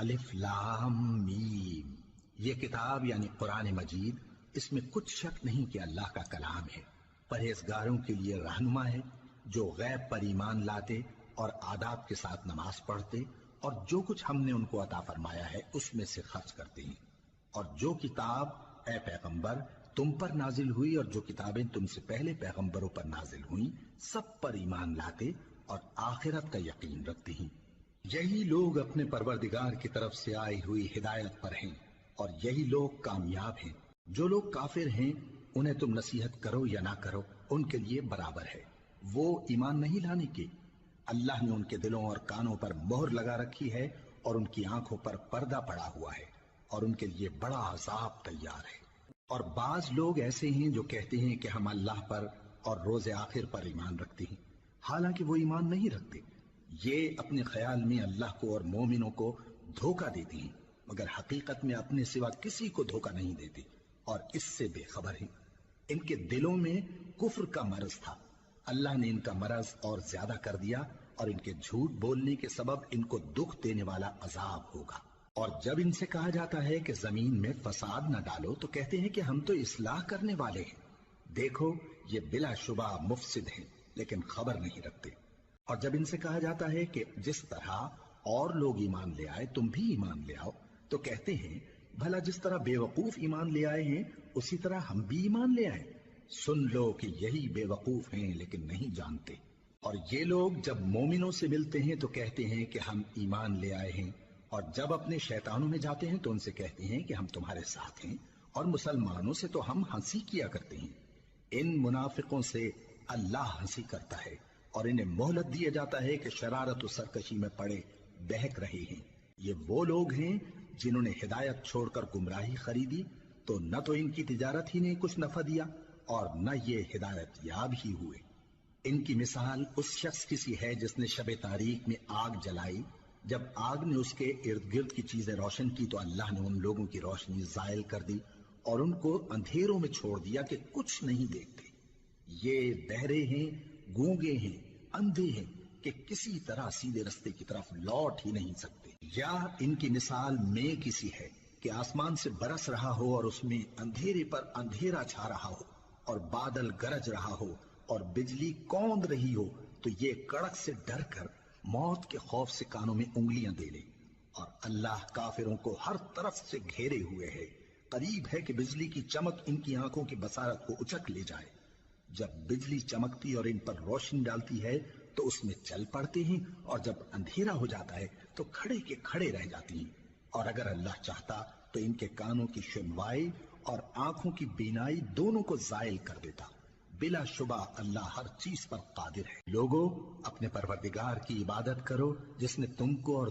الف لام میم، یہ کتاب یعنی قرآن مجید، اس میں کچھ شک نہیں کہ اللہ کا کلام ہے، پرہیزگاروں کے لیے رہنما ہے جو غیب پر ایمان لاتے اور آداب کے ساتھ نماز پڑھتے اور جو کچھ ہم نے ان کو عطا فرمایا ہے اس میں سے خرچ کرتے ہیں، اور جو کتاب اے پیغمبر تم پر نازل ہوئی اور جو کتابیں تم سے پہلے پیغمبروں پر نازل ہوئیں سب پر ایمان لاتے اور آخرت کا یقین رکھتے ہیں، یہی لوگ اپنے پروردگار کی طرف سے آئی ہوئی ہدایت پر ہیں اور یہی لوگ کامیاب ہیں۔ جو لوگ کافر ہیں انہیں تم نصیحت کرو یا نہ کرو ان کے لیے برابر ہے، وہ ایمان نہیں لانے کے، اللہ نے ان کے دلوں اور کانوں پر مہر لگا رکھی ہے اور ان کی آنکھوں پر پردہ پڑا ہوا ہے اور ان کے لیے بڑا عذاب تیار ہے۔ اور بعض لوگ ایسے ہیں جو کہتے ہیں کہ ہم اللہ پر اور روز آخر پر ایمان رکھتے ہیں، حالانکہ وہ ایمان نہیں رکھتے، یہ اپنے خیال میں اللہ کو اور مومنوں کو دھوکہ دیتے ہیں، مگر حقیقت میں اپنے سوا کسی کو دھوکہ نہیں دیتے اور اس سے بے خبر ہیں۔ ان کے دلوں میں کفر کا مرض تھا، اللہ نے ان کا مرض اور زیادہ کر دیا اور ان کے جھوٹ بولنے کے سبب ان کو دکھ دینے والا عذاب ہوگا۔ اور جب ان سے کہا جاتا ہے کہ زمین میں فساد نہ ڈالو تو کہتے ہیں کہ ہم تو اصلاح کرنے والے ہیں، دیکھو یہ بلا شبہ مفسد ہیں لیکن خبر نہیں رکھتے۔ اور جب ان سے کہا جاتا ہے کہ جس طرح اور لوگ ایمان لے آئے تم بھی ایمان لے آؤ تو کہتے ہیں بھلا جس طرح بے وقوف ایمان لے آئے ہیں اسی طرح ہم بھی ایمان لے آئیں، سن لو کہ یہی بے وقوف ہیں لیکن نہیں جانتے۔ اور یہ لوگ جب مومنوں سے ملتے ہیں تو کہتے ہیں کہ ہم ایمان لے آئے ہیں، اور جب اپنے شیطانوں میں جاتے ہیں تو ان سے کہتے ہیں کہ ہم تمہارے ساتھ ہیں، اور مسلمانوں سے تو ہم ہنسی کیا کرتے ہیں۔ ان منافقوں سے اللہ ہنسی کرتا ہے اور انہیں مہلت دیا جاتا ہے کہ شرارت و سرکشی میں پڑے بہک رہے ہیں۔ یہ وہ لوگ ہیں جنہوں نے ہدایت چھوڑ کر گمراہی خریدی تو نہ تو ان کی تجارت ہی نے کچھ نفع دیا اور نہ یہ ہدایت یاب ہی ہوئے۔ ان کی مثال اس شخص کی سی ہے جس نے شب تاریک میں آگ جلائی، جب آگ نے اس کے ارد گرد کی چیزیں روشن کی تو اللہ نے ان لوگوں کی روشنی زائل کر دی اور ان کو اندھیروں میں چھوڑ دیا کہ کچھ نہیں دیکھتے۔ یہ بہرے ہیں، گونگے ہیں، اندھے ہیں کہ کسی طرح سیدھے رستے کی طرف لوٹ ہی نہیں سکتے۔ یا ان کی مثال میں کسی ہے کہ آسمان سے برس رہا ہو اور اس میں اندھیرے پر اندھیرا چھا رہا ہو اور بادل گرج رہا ہو اور بجلی کوند رہی ہو تو یہ کڑک سے ڈر کر موت کے خوف سے کانوں میں انگلیاں دے لے، اور اللہ کافروں کو ہر طرف سے گھیرے ہوئے ہے، قریب ہے کہ بجلی کی چمک ان کی آنکھوں کی بصارت کو اچک لے جائے۔ جب بجلی چمکتی اور ان پر روشنی ڈالتی ہے تو اس میں چل پڑتے ہیں، اور جب اندھیرا ہو جاتا ہے تو کھڑے کے کھڑے رہ جاتی ہیں۔ اور اگر اللہ چاہتا تو ان کے کانوں کی سنوائی اور آنکھوں کی بینائی دونوں کو زائل کر دیتا، بلا شبہ اللہ ہر چیز پر قادر ہے۔ لوگو اپنے پروردگار کی عبادت کرو جس نے تم کو اور